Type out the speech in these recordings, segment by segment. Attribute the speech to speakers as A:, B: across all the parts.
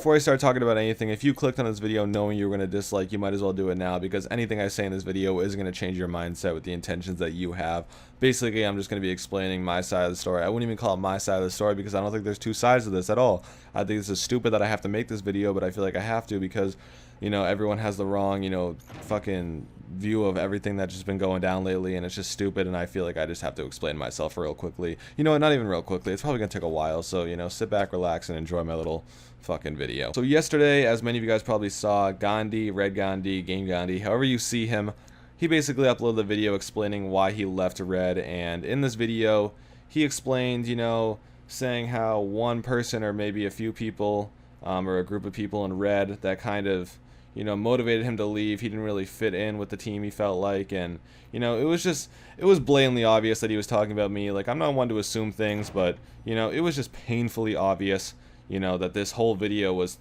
A: before I start talking about anything, if you clicked on this video knowing you were going to dislike, you might as well do it now, because anything I say in this video isn't going to change your mindset with the intentions that you have. Basically, I'm just going to be explaining my side of the story. I wouldn't even call it my side of the story because I don't think there's two sides of this at all. I think this is stupid that I have to make this video, but I feel like I have to because, you know, everyone has the wrong, you know, fucking view of everything that's just been going down lately, and it's just stupid, and I feel like I just have to explain myself real quickly. You know, not even real quickly. It's probably going to take a while, so, you know, sit back, relax, and enjoy my little fucking video. So yesterday, as many of you guys probably saw, Gandhi, Red Gandhi, Game Gandhi, however you see him, he basically uploaded a video explaining why he left Red, and in this video, he explained, you know, saying how one person or maybe a few people, or a group of people in Red that kind of, you know, motivated him to leave. He didn't really fit in with the team, he felt like, and, you know, it was blatantly obvious that he was talking about me. Like, I'm not one to assume things, but, you know, it was just painfully obvious, you know, that this whole video was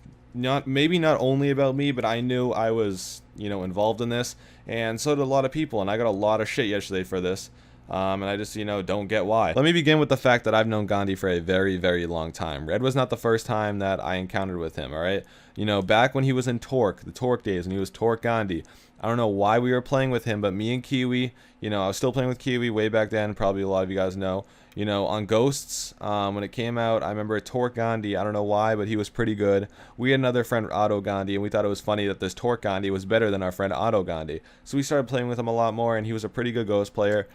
A: maybe not only about me, but I knew I was, you know, involved in this, and so did a lot of people, and I got a lot of shit yesterday for this. And I just, you know, don't get why. Let me begin with the fact that I've known Gandhi for a very, very long time. Red was not the first time that I encountered with him, alright? You know, back when he was in Torque, the Torque days, when he was Torque Gandhi, I don't know why we were playing with him, but me and Kiwi, you know, I was still playing with Kiwi way back then, probably a lot of you guys know. You know, on Ghosts, when it came out, I remember Torque Gandhi, I don't know why, but he was pretty good. We had another friend, Otto Gandhi, and we thought it was funny that this Torque Gandhi was better than our friend Otto Gandhi. So we started playing with him a lot more, and he was a pretty good Ghost player.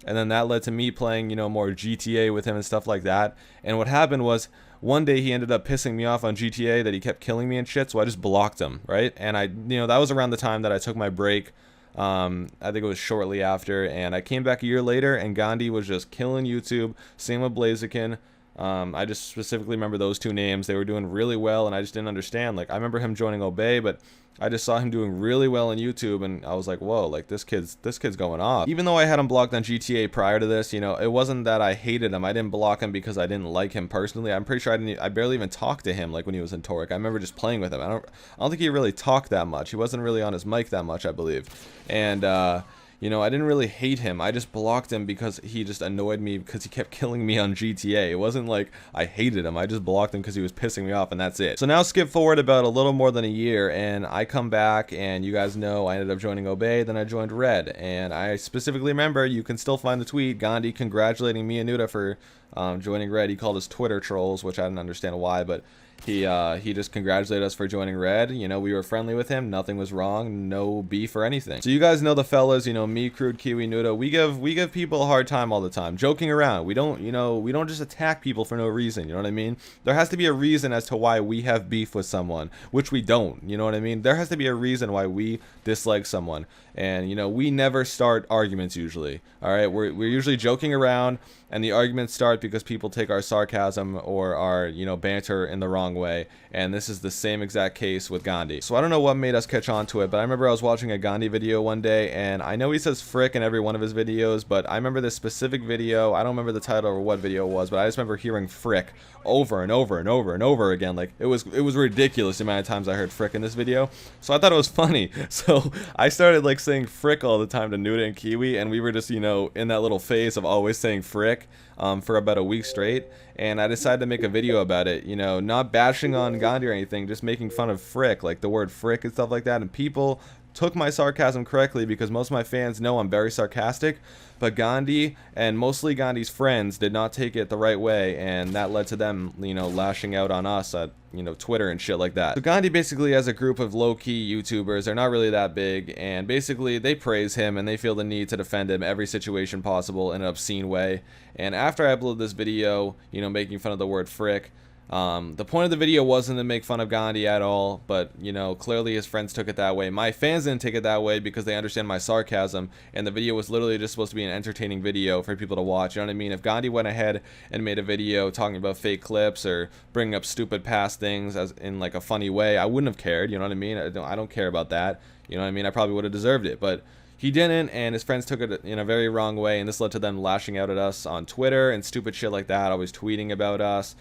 A: And then that led to me playing, you know, more GTA with him and stuff like that. And what happened was, one day he ended up pissing me off on GTA that he kept killing me and shit, so I just blocked him, right? And I, you know, that was around the time that I took my break. I think it was shortly after, and I came back a year later, and Gandhi was just killing YouTube. Same with Blaziken. I just specifically remember those two names. They were doing really well, and I just didn't understand. Like, I remember him joining Obey, but I just saw him doing really well on YouTube, and I was like, whoa, like, this kid's going off. Even though I had him blocked on GTA prior to this, you know, it wasn't that I hated him. I didn't block him because I didn't like him personally. I'm pretty sure I barely even talked to him, like, when he was in Torque. I remember just playing with him. I don't think he really talked that much. He wasn't really on his mic that much, I believe. And, you know, I didn't really hate him. I just blocked him because he just annoyed me because he kept killing me on GTA. It wasn't like I hated him. I just blocked him because he was pissing me off, and that's it. So now skip forward about a little more than a year, and I come back, and you guys know I ended up joining Obey, then I joined Red. And I specifically remember, you can still find the tweet, Gandhi congratulating me and Nuda for joining Red. He called us Twitter trolls, which I didn't understand why, but he just congratulated us for joining Red. You know, we were friendly with him. Nothing was wrong. No beef or anything. So you guys know the fellas, you know, me, Crude, Kiwi, Nuda. We give people a hard time all the time. Joking around. We don't, you know, we don't just attack people for no reason. You know what I mean? There has to be a reason as to why we have beef with someone, which we don't. You know what I mean? There has to be a reason why we dislike someone. And, you know, we never start arguments usually. All right? We're usually joking around, and the arguments start because people take our sarcasm or our, you know, banter in the wrong way. And this is the same exact case with Gandhi. So I don't know what made us catch on to it, but I remember I was watching a Gandhi video one day, and I know he says frick in every one of his videos, but I remember this specific video. I don't remember the title or what video it was, but I just remember hearing frick over and over and over and over again. Like, it was ridiculous the amount of times I heard frick in this video. So I thought it was funny. So I started like saying frick all the time to Nuda and Kiwi, and we were just, you know, in that little phase of always saying frick for about a week straight. And I decided to make a video about it, you know, not bashing on Gandhi or anything, just making fun of frick, like the word frick and stuff like that. And people took my sarcasm correctly because most of my fans know I'm very sarcastic, but Gandhi and mostly Gandhi's friends did not take it the right way, and that led to them, you know, lashing out on us at, you know, Twitter and shit like that. So Gandhi basically has a group of low-key YouTubers. They're not really that big, and basically they praise him and they feel the need to defend him every situation possible in an obscene way. And after I uploaded this video, you know, making fun of the word frick, the point of the video wasn't to make fun of Gandhi at all, but, you know, clearly his friends took it that way. My fans didn't take it that way because they understand my sarcasm, and the video was literally just supposed to be an entertaining video for people to watch. You know what I mean? If Gandhi went ahead and made a video talking about fake clips or bringing up stupid past things as in like a funny way, I wouldn't have cared. You know what I mean? I don't care about that. You know what I mean? I probably would have deserved it, but he didn't, and his friends took it in a very wrong way, and this led to them lashing out at us on Twitter and stupid shit like that, always tweeting about us.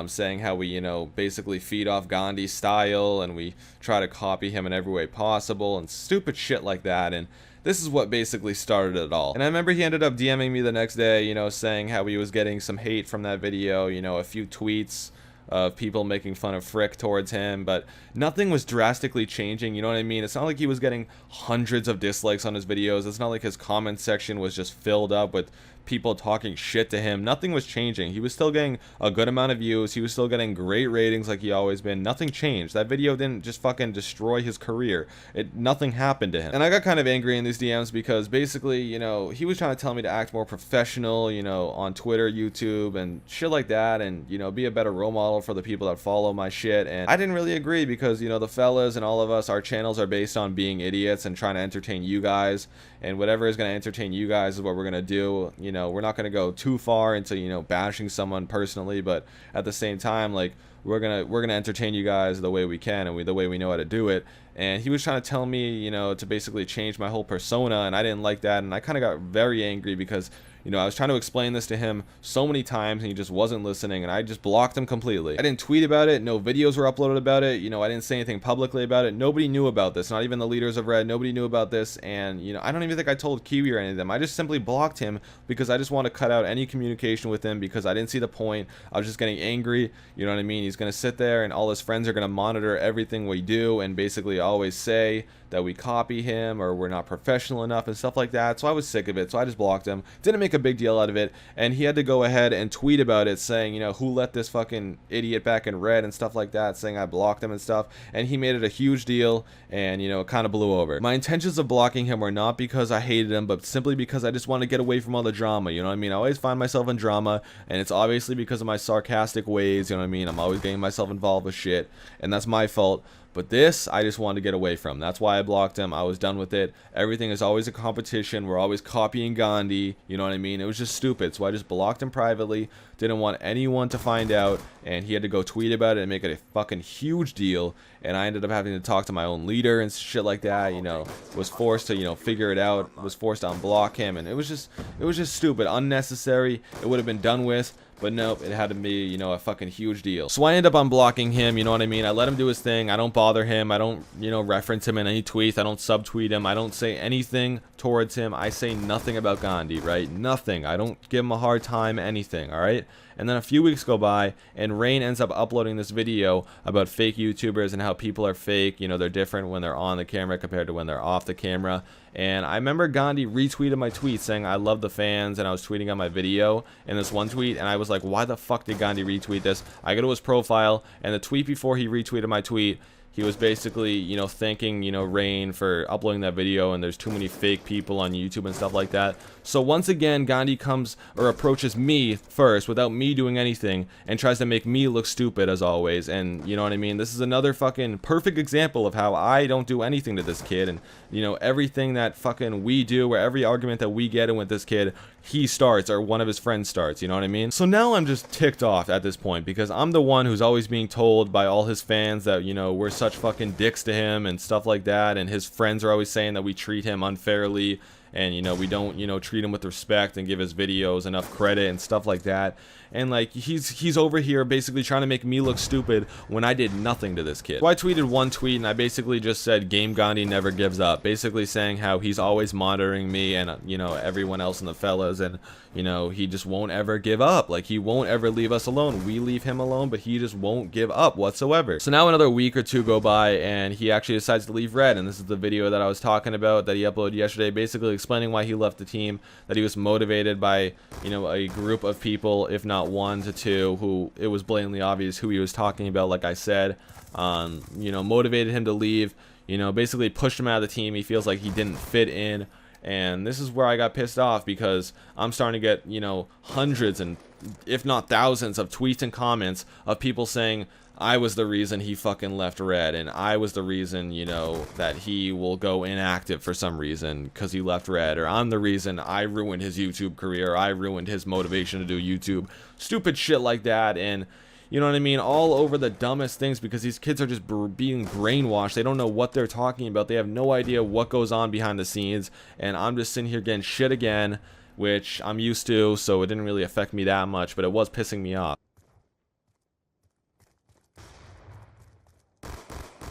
A: Saying how we, you know, basically feed off Gandhi's style and we try to copy him in every way possible and stupid shit like that. And this is what basically started it all. And I remember he ended up DMing me the next day, you know, saying how he was getting some hate from that video, you know, a few tweets of people making fun of Frick towards him, but nothing was drastically changing, you know what I mean? It's not like he was getting hundreds of dislikes on his videos. It's not like his comment section was just filled up with people talking shit to him. Nothing was changing. He was still getting a good amount of views. He was still getting great ratings like he always been. Nothing changed. That video didn't just fucking destroy his career. Nothing happened to him. And I got kind of angry in these DMs because basically, you know, he was trying to tell me to act more professional, you know, on Twitter, YouTube, and shit like that, and, you know, be a better role model for the people that follow my shit. And I didn't really agree because, you know, the fellas and all of us, our channels are based on being idiots and trying to entertain you guys, and whatever is going to entertain you guys is what we're going to do. You know, we're not going to go too far into, you know, bashing someone personally, but at the same time, like, we're gonna entertain you guys the way we can and the way we know how to do it. And he was trying to tell me, you know, to basically change my whole persona, and I didn't like that, and I kind of got very angry because, you know, I was trying to explain this to him so many times and he just wasn't listening, and I just blocked him completely. I didn't tweet about it, no videos were uploaded about it, you know, I didn't say anything publicly about it. Nobody knew about this, not even the leaders of Red. Nobody knew about this, and, you know, I don't even think I told Kiwi or any of them. I just simply blocked him because I just want to cut out any communication with him because I didn't see the point. I was just getting angry, you know what I mean? He's gonna sit there and all his friends are gonna monitor everything we do and basically always say that we copy him or we're not professional enough and stuff like that. So I was sick of it, so I just blocked him. Didn't make a big deal out of it, and he had to go ahead and tweet about it saying, you know, who let this fucking idiot back in Red and stuff like that, saying I blocked him and stuff, and he made it a huge deal, and, you know, it kind of blew over. My intentions of blocking him were not because I hated him, but simply because I just want to get away from all the drama, you know what I mean? I always find myself in drama, and it's obviously because of my sarcastic ways, you know what I mean? I'm always getting myself involved with shit, and that's my fault. But this, I just wanted to get away from. That's why I blocked him. I was done with it. Everything is always a competition. We're always copying Gandhi. You know what I mean? It was just stupid. So I just blocked him privately. Didn't want anyone to find out. And he had to go tweet about it and make it a fucking huge deal. And I ended up having to talk to my own leader and shit like that. You know, was forced to, you know, figure it out. Was forced to unblock him. And it was just stupid. Unnecessary. It would have been done with. But nope, it had to be, you know, a fucking huge deal. So I ended up unblocking him, you know what I mean? I let him do his thing. I don't bother him. I don't, you know, reference him in any tweets. I don't subtweet him. I don't say anything towards him. I say nothing about Gandhi, right? Nothing. I don't give him a hard time, anything, all right? And then a few weeks go by, and Rain ends up uploading this video about fake YouTubers and how people are fake. You know, they're different when they're on the camera compared to when they're off the camera. And I remember Gandhi retweeted my tweet saying, I love the fans, and I was tweeting on my video in this one tweet, and I was like, why the fuck did Gandhi retweet this? I go to his profile, and the tweet before he retweeted my tweet, he was basically, you know, thanking, you know, Rain for uploading that video, and there's too many fake people on YouTube and stuff like that. So once again, Gandhi comes or approaches me first without me doing anything and tries to make me look stupid as always. And you know what I mean? This is another fucking perfect example of how I don't do anything to this kid, and, you know, everything that fucking we do, or every argument that we get in with this kid, he starts or one of his friends starts, you know what I mean? So now I'm just ticked off at this point because I'm the one who's always being told by all his fans that, you know, we're such fucking dicks to him and stuff like that, and his friends are always saying that we treat him unfairly, and, you know, we don't, you know, treat him with respect and give his videos enough credit and stuff like that. And, like, he's over here basically trying to make me look stupid when I did nothing to this kid. So I tweeted one tweet, and I basically just said, Game Gandhi never gives up, basically saying how he's always monitoring me and, you know, everyone else in the fellas, and, you know, he just won't ever give up. Like, he won't ever leave us alone. We leave him alone, but he just won't give up whatsoever. So now another week or two go by, and he actually decides to leave Red, and this is the video that I was talking about that he uploaded yesterday, basically explaining why he left the team, that he was motivated by, you know, a group of people, if not 1 to 2, who it was blatantly obvious who he was talking about, like I said. You know, motivated him to leave, you know, basically pushed him out of the team. He feels like he didn't fit in. And this is where I got pissed off because I'm starting to get, you know, hundreds and if not thousands of tweets and comments of people saying I was the reason he fucking left Red, and I was the reason, you know, that he will go inactive for some reason because he left Red, or I'm the reason I ruined his YouTube career, or I ruined his motivation to do YouTube. Stupid shit like that. And you know what I mean? All over the dumbest things because these kids are just being brainwashed. They don't know what they're talking about. They have no idea what goes on behind the scenes. And I'm just sitting here getting shit again, which I'm used to, so it didn't really affect me that much, but it was pissing me off.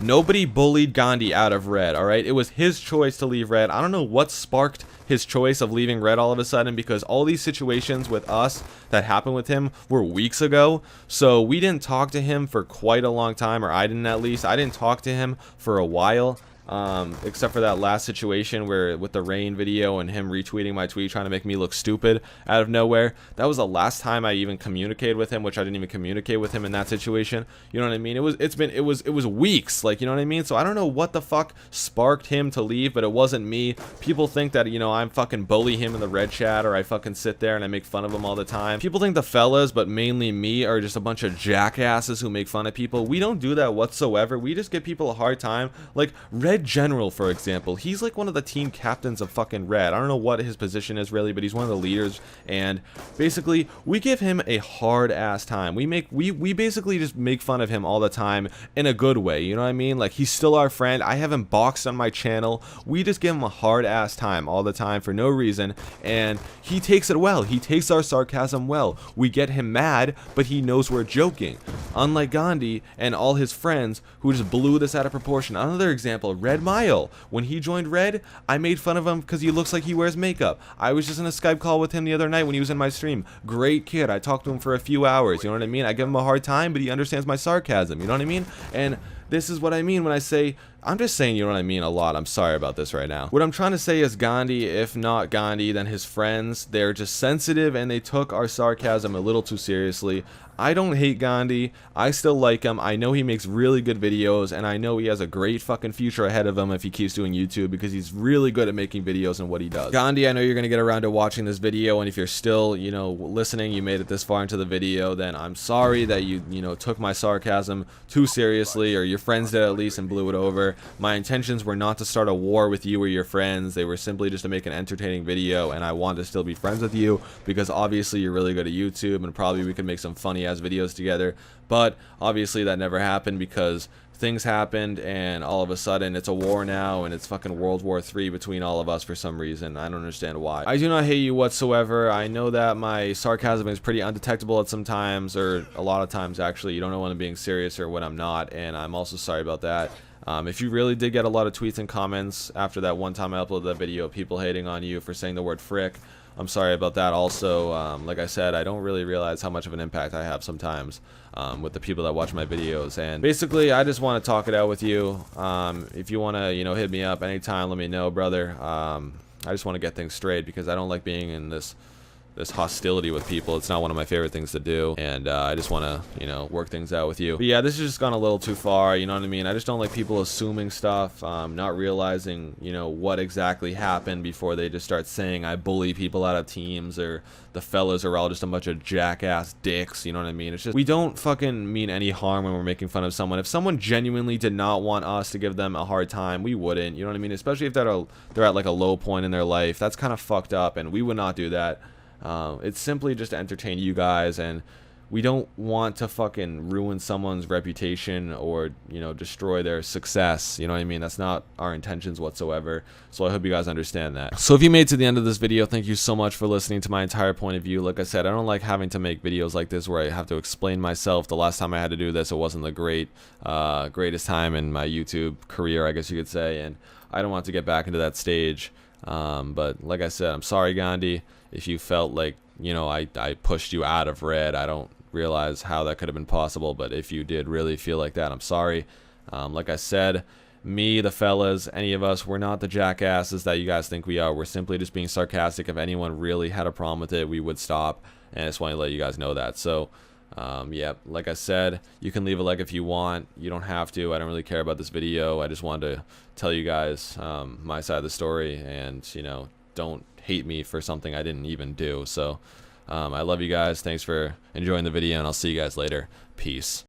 A: Nobody bullied Gandhi out of Red, alright? It was his choice to leave Red. I don't know what sparked his choice of leaving Red all of a sudden, because all these situations with us that happened with him were weeks ago. So we didn't talk to him for quite a long time, or I didn't at least. I didn't talk to him for a while. Except for that last situation where with the rain video and him retweeting my tweet trying to make me look stupid out of nowhere. That was the last time I even communicated with him, which I didn't even communicate with him in that situation. You know what I mean? It was weeks, like, you know what I mean? So I don't know what the fuck sparked him to leave, but it wasn't me. People think that, you know, I'm fucking bully him in the Red chat, or I fucking sit there and I make fun of him all the time. People think the fellas, but mainly me, are just a bunch of jackasses who make fun of people. We don't do that whatsoever. We just give people a hard time. Like Red General, for example, he's like one of the team captains of fucking Red. I don't know what his position is really, but he's one of the leaders, and basically we give him a hard ass time. We basically just make fun of him all the time in a good way, you know what I mean? Like, he's still our friend. I have him boxed on my channel. We just give him a hard ass time all the time for no reason, and he takes it well. He takes our sarcasm well. We get him mad, but he knows we're joking. Unlike Gandhi and all his friends who just blew this out of proportion. Another example, Red Mile. When he joined Red, I made fun of him because he looks like he wears makeup. I was just in a Skype call with him the other night when he was in my stream. Great kid. I talked to him for a few hours. You know what I mean? I give him a hard time, but he understands my sarcasm. You know what I mean? And this is what I mean when I say, I'm just saying, you know what I mean, a lot. I'm sorry about this right now. What I'm trying to say is Gandhi, if not Gandhi, then his friends, they're just sensitive and they took our sarcasm a little too seriously. I don't hate Gandhi. I still like him. I know he makes really good videos, and I know he has a great fucking future ahead of him if he keeps doing YouTube, because he's really good at making videos and what he does. Gandhi, I know you're going to get around to watching this video, and if you're still, you know, listening, you made it this far into the video, then I'm sorry that you know, took my sarcasm too seriously, or your friends did at least and blew it over. My intentions were not to start a war with you or your friends. They were simply just to make an entertaining video, and I wanted to still be friends with you, because obviously you're really good at YouTube, and probably we could make some funny ass videos together. But obviously that never happened because things happened, and all of a sudden it's a war now, and it's fucking World War III between all of us for some reason. I don't understand why. I do not hate you whatsoever. I know that my sarcasm is pretty undetectable at some times, or a lot of times actually. You don't know when I'm being serious or when I'm not, and I'm also sorry about that. If you really did get a lot of tweets and comments after that one time I uploaded that video, people hating on you for saying the word frick, I'm sorry about that also. Like I said, I don't really realize how much of an impact I have sometimes with the people that watch my videos. And basically, I just want to talk it out with you. If you want to, you know, hit me up anytime, let me know, brother. I just want to get things straight, because I don't like being in this hostility with people. It's not one of my favorite things to do, and I just want to, you know, work things out with you. But yeah, this has just gone a little too far, you know what I mean? I just don't like people assuming stuff, not realizing, you know, what exactly happened before they just start saying I bully people out of teams, or the fellas are all just a bunch of jackass dicks, you know what I mean? It's just, we don't fucking mean any harm when we're making fun of someone. If someone genuinely did not want us to give them a hard time, we wouldn't, you know what I mean? Especially if they're at like a low point in their life. That's kind of fucked up, and we would not do that. It's simply just to entertain you guys, and we don't want to fucking ruin someone's reputation or, you know, destroy their success. You know what I mean? That's not our intentions whatsoever. So I hope you guys understand that. So if you made it to the end of this video, thank you so much for listening to my entire point of view. Like I said, I don't like having to make videos like this where I have to explain myself. The last time I had to do this, it wasn't the greatest time in my YouTube career, I guess you could say, and I don't want to get back into that stage. But like I said, I'm sorry, Gandhi, if you felt like, you know, I pushed you out of Red. I don't realize how that could have been possible, but if you did really feel like that, I'm sorry. Like I said, me, the fellas, any of us, we're not the jackasses that you guys think we are. We're simply just being sarcastic. If anyone really had a problem with it, we would stop, and I just want to let you guys know that. So yeah, like I said, you can leave a like if you want. You don't have to. I don't really care about this video. I just wanted to tell you guys my side of the story, and, you know, don't hate me for something I didn't even do. So I love you guys. Thanks for enjoying the video, and I'll see you guys later. Peace.